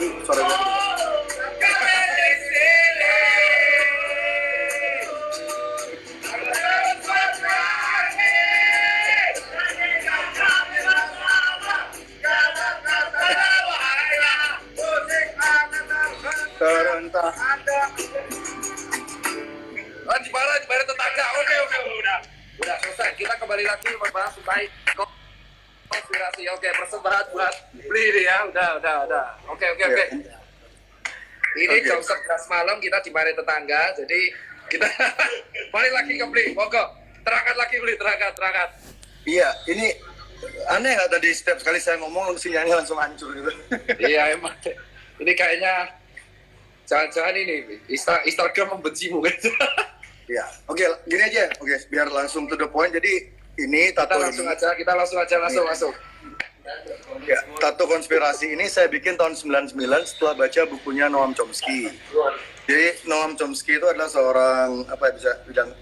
lagi suara gue. Serentak ada. Di mana tetangga. Oke, udah selesai. Kita kembali lagi membahas tentang konspirasi. Oke, persembahan buat beli ini ya. Udah. Oke. Ini jam 11 malam kita di Mare Tetangga. Jadi kita balik lagi ke beli. Monggo. Terangkat lagi beli, terangkat. Iya, ini aneh nggak tadi setiap kali saya ngomong sinyalnya langsung hancur gitu. Iya emang. Ini kayaknya jangan-jangan ini Instagram membencimu kan. Iya, oke, gini aja. Oke, biar langsung to the point. Jadi ini tato Kita langsung aja masuk. Ya, tato konspirasi ini saya bikin tahun 99 setelah baca bukunya Noam Chomsky. Jadi Noam Chomsky itu adalah seorang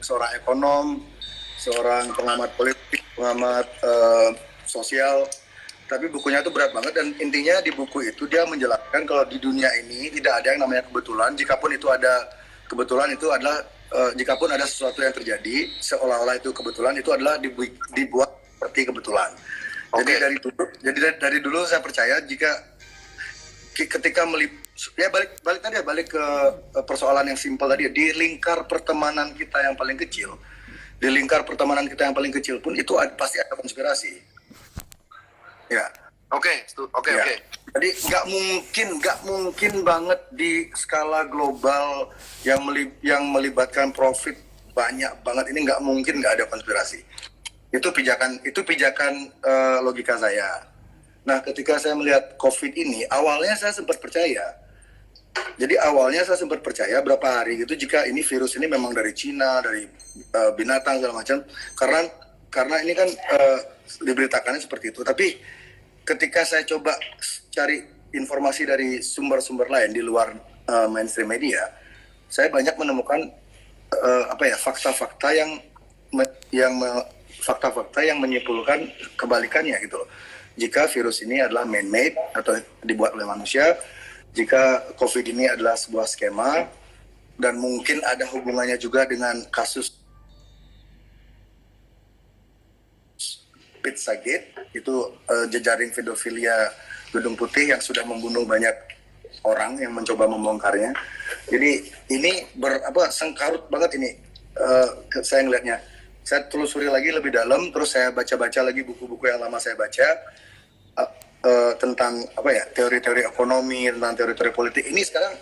seorang ekonom, seorang pengamat politik, pengamat sosial. Tapi bukunya itu berat banget dan intinya di buku itu dia menjelaskan kalau di dunia ini tidak ada yang namanya kebetulan. Jikapun itu ada kebetulan, itu adalah jikapun ada sesuatu yang terjadi seolah-olah itu kebetulan, itu adalah dibuat seperti kebetulan. Okay. Jadi dari dulu saya percaya jika ketika balik ke persoalan yang simpel tadi, di lingkar pertemanan kita yang paling kecil pun itu pasti ada konspirasi. Ya. Oke. Jadi nggak mungkin banget di skala global yang melibatkan profit banyak banget ini, nggak mungkin nggak ada konspirasi. Itu pijakan logika saya. Nah, ketika saya melihat COVID ini, awalnya saya sempat percaya. Jadi awalnya saya sempat percaya berapa hari gitu jika ini virus ini memang dari Cina, dari binatang segala macam. Karena ini kan diberitakannya seperti itu. Tapi ketika saya coba cari informasi dari sumber-sumber lain di luar mainstream media, saya banyak menemukan fakta-fakta yang menyimpulkan kebalikannya gitu loh. Jika virus ini adalah man-made atau dibuat oleh manusia, jika COVID ini adalah sebuah skema dan mungkin ada hubungannya juga dengan kasus Pizzagate, itu jejaring pedofilia Gedung Putih yang sudah membunuh banyak orang yang mencoba membongkarnya. Jadi ini sengkarut banget ini saya ngelihatnya. Saya telusuri lagi lebih dalam, terus saya baca-baca lagi buku-buku yang lama saya baca tentang teori-teori ekonomi, tentang teori-teori politik. Ini sekarang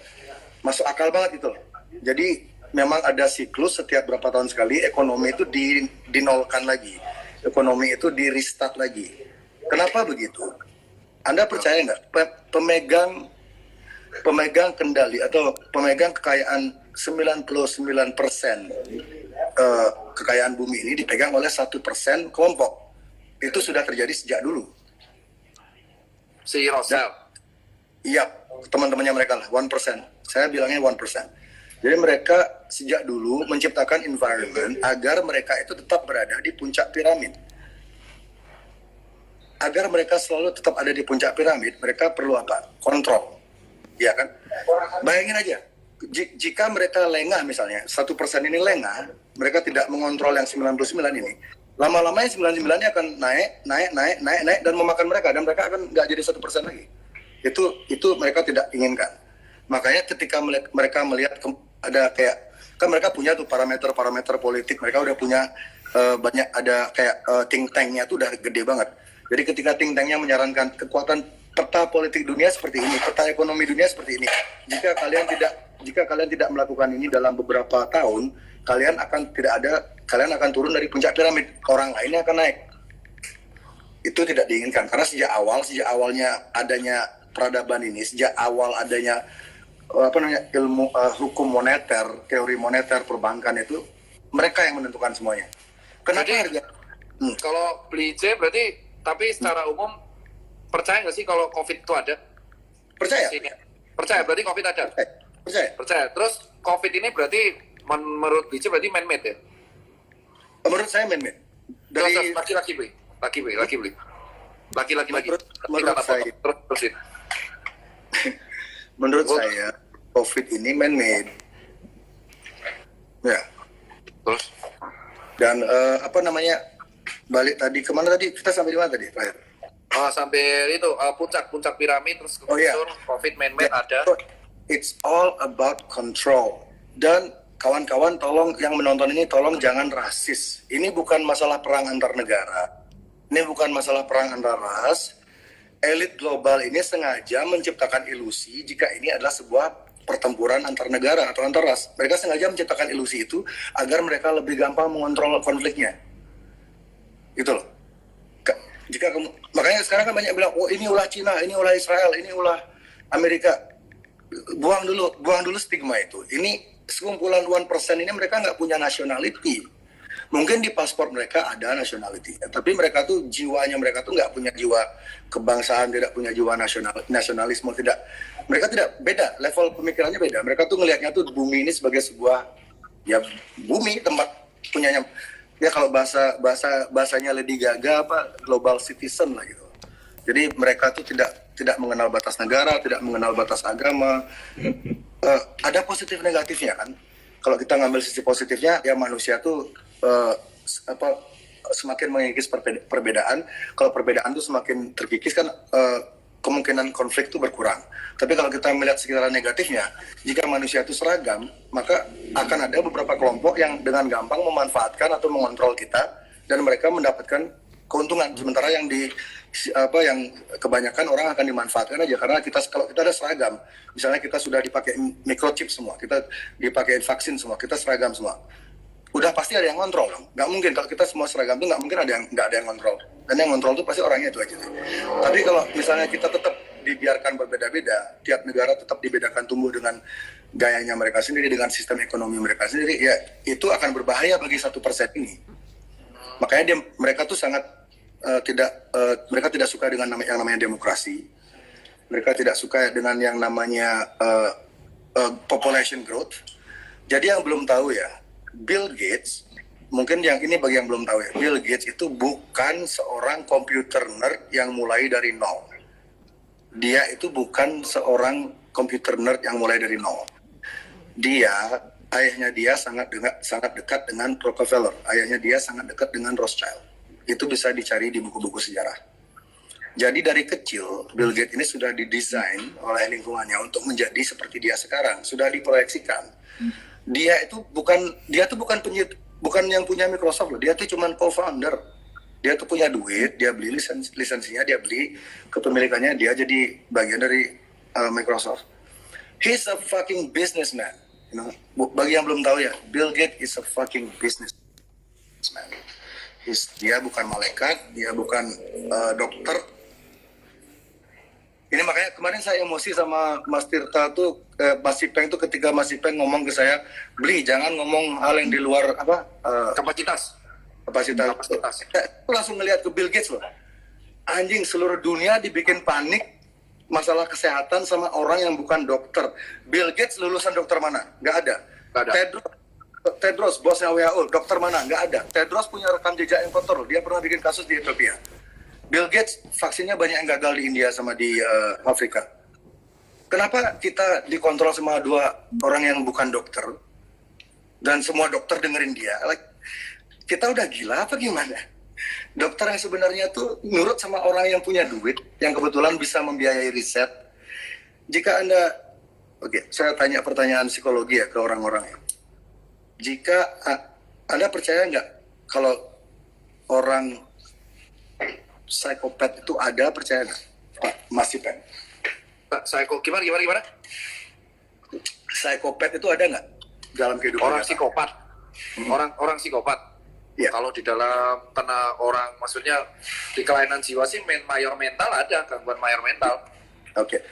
masuk akal banget itu loh. Jadi memang ada siklus setiap berapa tahun sekali ekonomi itu dinolkan lagi. Ekonomi itu di restart lagi. Kenapa begitu? Anda percaya nggak pemegang kendali atau pemegang kekayaan 99% kekayaan bumi ini dipegang oleh 1% kelompok. Itu sudah terjadi sejak dulu. Si Rosel. Iya, teman-temannya mereka lah, 1%. Saya bilangnya 1%. Jadi mereka sejak dulu menciptakan environment agar mereka itu tetap berada di puncak piramid. Agar mereka selalu tetap ada di puncak piramid, mereka perlu apa? Kontrol. Iya kan? Bayangin aja, jika mereka lengah misalnya, 1% ini lengah, mereka tidak mengontrol yang 99 ini, lama-lamanya 99-nya akan naik dan memakan mereka, dan mereka akan nggak jadi 1% lagi. Itu mereka tidak inginkan. Makanya ketika mereka melihat ada kan mereka punya tuh parameter politik, mereka udah punya banyak, ada think tank-nya tuh udah gede banget. Jadi ketika think tank-nya menyarankan kekuatan peta politik dunia seperti ini, peta ekonomi dunia seperti ini, jika kalian tidak melakukan ini dalam beberapa tahun, kalian akan turun dari puncak piramid, orang lainnya akan naik. Itu tidak diinginkan, karena sejak awalnya adanya peradaban ini, sejak awal adanya ilmu hukum moneter, teori moneter perbankan, itu mereka yang menentukan semuanya. Kenapa harga? Kalau beli C berarti, tapi secara umum percaya nggak sih kalau COVID itu ada? Percaya. Percaya, berarti COVID ada? Percaya. Terus COVID ini berarti menurut BC berarti man-made ya? Menurut saya man-made. Dari laki-laki beli. Laki-laki. Menurut saya. Terusin. Menurut Oh. saya COVID ini man-made. Ya. Terus? Dan apa namanya? Balik tadi kemana tadi? Kita sampai di mana tadi? Terakhir. Sampai itu puncak piramid terus Oh, iya. COVID man-made ada. It's all about control. Dan kawan-kawan tolong yang menonton ini tolong jangan rasis. Ini bukan masalah perang antar negara. Ini bukan masalah perang antar ras. Elit global ini sengaja menciptakan ilusi jika ini adalah sebuah pertempuran antar negara atau antar ras. Mereka sengaja menciptakan ilusi itu agar mereka lebih gampang mengontrol konfliknya. Itu loh. Jika kamu, makanya sekarang kan banyak bilang, oh ini ulah Cina, ini ulah Israel, ini ulah Amerika. Buang dulu stigma itu. Ini sekumpulan 1% ini mereka nggak punya nationality. Mungkin di paspor mereka ada nationality, tapi mereka tuh jiwanya mereka tuh nggak punya jiwa kebangsaan, tidak punya jiwa nasionalisme, tidak. Mereka tidak beda, level pemikirannya beda. Mereka tuh ngelihatnya tuh bumi ini sebagai sebuah ya bumi tempat punyanya. Ya kalau bahasanya Lady Gaga apa global citizen lah gitu. Jadi mereka tuh tidak mengenal batas negara, tidak mengenal batas agama. Ada positif negatifnya kan. Kalau kita ngambil sisi positifnya, ya manusia tuh semakin mengikis perbedaan. Kalau perbedaan tuh semakin terkikis kan kemungkinan konflik itu berkurang. Tapi kalau kita melihat sekitar negatifnya, jika manusia itu seragam, maka akan ada beberapa kelompok yang dengan gampang memanfaatkan atau mengontrol kita dan mereka mendapatkan keuntungan. Sementara yang yang kebanyakan orang akan dimanfaatkan aja karena kalau kita ada seragam, misalnya kita sudah dipakai microchip semua, kita dipakai vaksin semua, kita seragam semua. Udah pasti ada yang kontrol dong. Nggak mungkin kalau kita semua seragam tuh nggak mungkin nggak ada yang kontrol. Dan yang kontrol tuh pasti orangnya itu aja. Tapi kalau misalnya kita tetap dibiarkan berbeda-beda, tiap negara tetap dibedakan tumbuh dengan gayanya mereka sendiri, dengan sistem ekonomi mereka sendiri, ya itu akan berbahaya bagi 1% ini. Makanya mereka tuh sangat mereka tidak suka dengan yang namanya demokrasi. Mereka tidak suka dengan yang namanya population growth. Jadi yang belum tahu ya, Bill Gates, mungkin yang ini bagi yang belum tahu ya, Bill Gates itu bukan seorang komputer nerd yang mulai dari nol. Dia itu bukan seorang komputer nerd yang mulai dari nol. Ayahnya dia sangat dekat dengan Rockefeller. Ayahnya dia sangat dekat dengan Rothschild. Itu bisa dicari di buku-buku sejarah. Jadi dari kecil, Bill Gates ini sudah didesain oleh lingkungannya untuk menjadi seperti dia sekarang. Sudah diproyeksikan. Dia tuh bukan yang punya Microsoft loh. Dia tuh cuma co-founder. Dia tuh punya duit, dia beli lisensinya, dia beli kepemilikannya, dia jadi bagian dari Microsoft. He's a fucking businessman. You know, bagi yang belum tahu ya, Bill Gates is a fucking businessman. Dia bukan malaikat, dia bukan dokter. Ini makanya kemarin saya emosi sama Mas Tirta tuh, Mas Ipeng tuh ketika Mas Ipeng ngomong ke saya, beli jangan ngomong hal yang di luar Kapasitas. Aku langsung ngelihat ke Bill Gates loh. Anjing, seluruh dunia dibikin panik masalah kesehatan sama orang yang bukan dokter. Bill Gates lulusan dokter mana? Nggak ada. Tedros, bosnya WHO, dokter mana? Nggak ada. Tedros punya rekam jejak yang kotor. Dia pernah bikin kasus di Ethiopia. Bill Gates vaksinnya banyak yang gagal di India sama di Afrika. Kenapa kita dikontrol sama dua orang yang bukan dokter dan semua dokter dengerin dia? Kita udah gila apa gimana? Dokter yang sebenarnya tuh nurut sama orang yang punya duit, yang kebetulan bisa membiayai riset. Jika Anda, saya tanya pertanyaan psikologi ya ke orang-orang ya. Jika Anda percaya nggak kalau orang psikopat itu ada, percaya nggak? Pak Mas Ipen. Gimana? Psikopat itu ada nggak dalam kehidupan Orang psikopat. Orang psikopat. Ya. Kalau di dalam tanah orang, maksudnya di kelainan jiwa sih mayor mental ada, gangguan mayor mental. Oke.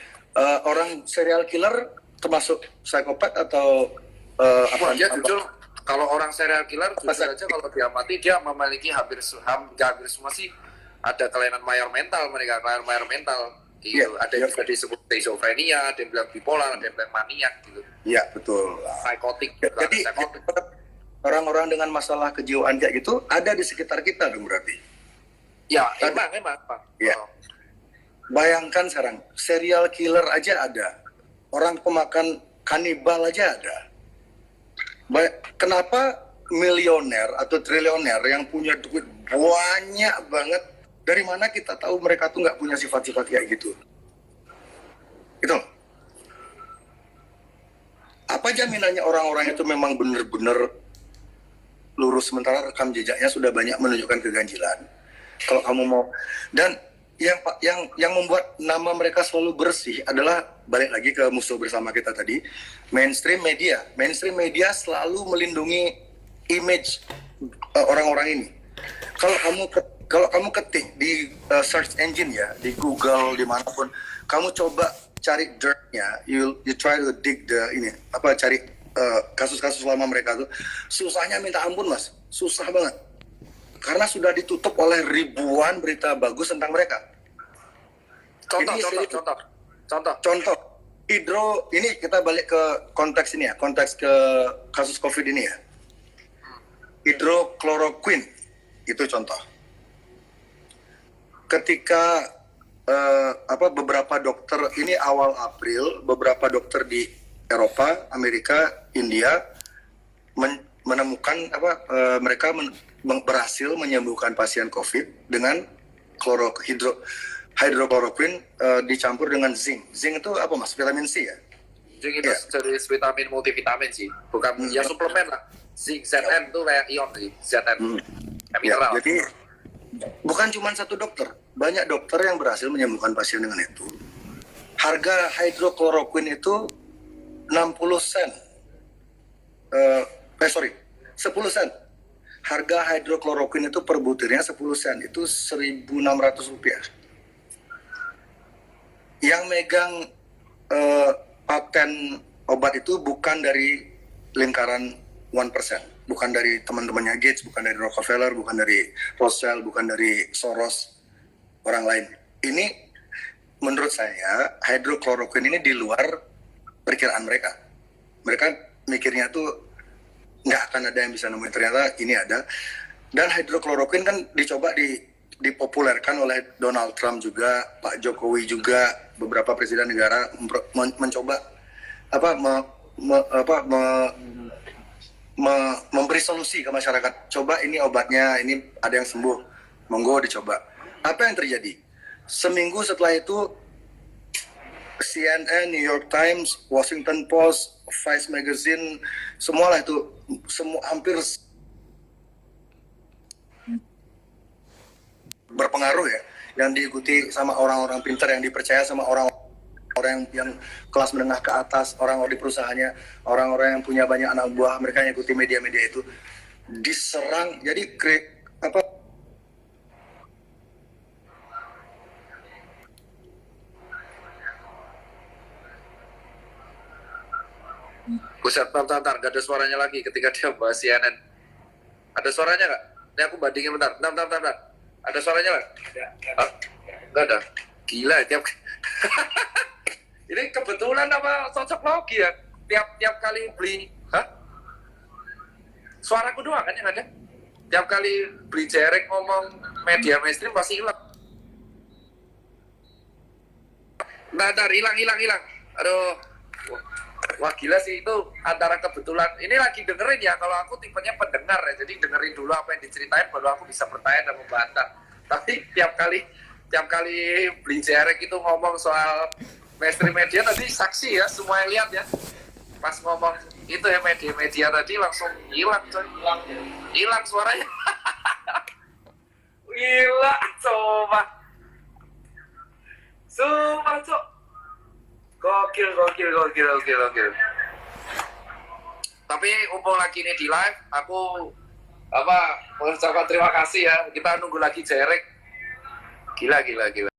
Orang serial killer termasuk psikopat atau Dia jujur, kalau orang serial killer jujur aja kalau dia mati dia memiliki hampir semua sih ada kelainan mayor mental mereka, kelainan mayor mental. Gitu. Ada yang juga disebut schizophrenia, ada yang bilang bipolar, ada yang bilang maniak gitu. Iya, betul. Psikotik. Jadi orang-orang dengan masalah kejiwaan kayak gitu ada di sekitar kita dong berarti. Ya, emang Pak. Ya. Bayangkan sekarang, serial killer aja ada. orang pemakan kanibal aja ada. Kenapa milioner atau triliuner yang punya duit banyak banget, dari mana kita tahu mereka tuh nggak punya sifat-sifat kayak gitu? Gitu. Apa jaminannya orang-orang itu memang benar-benar lurus, sementara rekam jejaknya sudah banyak menunjukkan keganjilan? Kalau kamu mau, dan yang membuat nama mereka selalu bersih adalah balik lagi ke musuh bersama kita tadi, mainstream media. Mainstream media selalu melindungi image orang-orang ini. Kalau kamu ketik di search engine ya, di Google dimanapun, kamu coba cari dirtnya, you try to dig cari kasus-kasus lama mereka tuh, susahnya minta ampun Mas, susah banget. Karena sudah ditutup oleh ribuan berita bagus tentang mereka. Contoh. Hidro, ini kita balik ke konteks ini ya, konteks ke kasus COVID ini ya. Hidrokloroquine, itu contoh. Ketika beberapa dokter, ini awal April, beberapa dokter di Eropa, Amerika, India menemukan mereka berhasil menyembuhkan pasien COVID dengan hidrokloroquine dicampur dengan zinc. Zinc itu apa Mas? Vitamin C ya? Zinc itu jenis vitamin multivitamin sih, bukan ya suplemen lah. Zinc ZN itu kayak ion sih, ZN. Mineral. Jadi bukan cuma satu dokter, banyak dokter yang berhasil menyembuhkan pasien dengan itu. Harga hidrokloroquine itu 60 sen. 10 sen. Harga hidrokloroquine itu per butirnya 10 sen, itu 1.600 rupiah. Yang megang paten obat itu bukan dari lingkaran 1%, bukan dari teman-temannya Gates, bukan dari Rockefeller, bukan dari Rothschild, bukan dari Soros, orang lain. Ini menurut saya hidrokloroquine ini di luar perkiraan mereka. Mereka mikirnya tuh nggak akan ada yang bisa nemuin, ternyata ini ada. Dan hidrokloroquine kan dicoba dipopulerkan oleh Donald Trump juga, Pak Jokowi juga, beberapa presiden negara mencoba memberi solusi ke masyarakat. Coba ini obatnya, ini ada yang sembuh, monggo dicoba. Apa yang terjadi? Seminggu setelah itu CNN, New York Times, Washington Post, Vice Magazine, semualah itu, hampir berpengaruh ya, yang diikuti sama orang-orang pintar, yang dipercaya sama orang yang kelas menengah ke atas, orang-orang di perusahaannya, orang-orang yang punya banyak anak buah, mereka yang ikuti media-media itu, diserang. Jadi Buset, bentar, gak ada suaranya lagi ketika dia bahas CNN. Ada suaranya nggak? Ini aku bandingin bentar. Ada suaranya nggak? Nggak ada. Gila, ini kebetulan apa cocok logi ya? Tiap kali beli, suaraku doang kan yang ada? Tiap kali beli jerek ngomong media mainstream pasti hilang. Bentar, hilang. Aduh. Wah gila sih, itu antara kebetulan. Ini lagi dengerin ya, kalau aku tipenya pendengar ya, jadi dengerin dulu apa yang diceritain baru aku bisa bertanya dan membantah. Tapi tiap kali beli jerek itu ngomong soal mainstream media tadi, saksi ya, semua yang lihat ya. Pas ngomong itu ya media tadi langsung hilang coy. Hilang suaranya. Gila, coba. Sumpah cok. Gokil. Tapi mumpung lagi ini di live, aku mengucapkan terima kasih ya. Kita nunggu lagi jerek. Gila.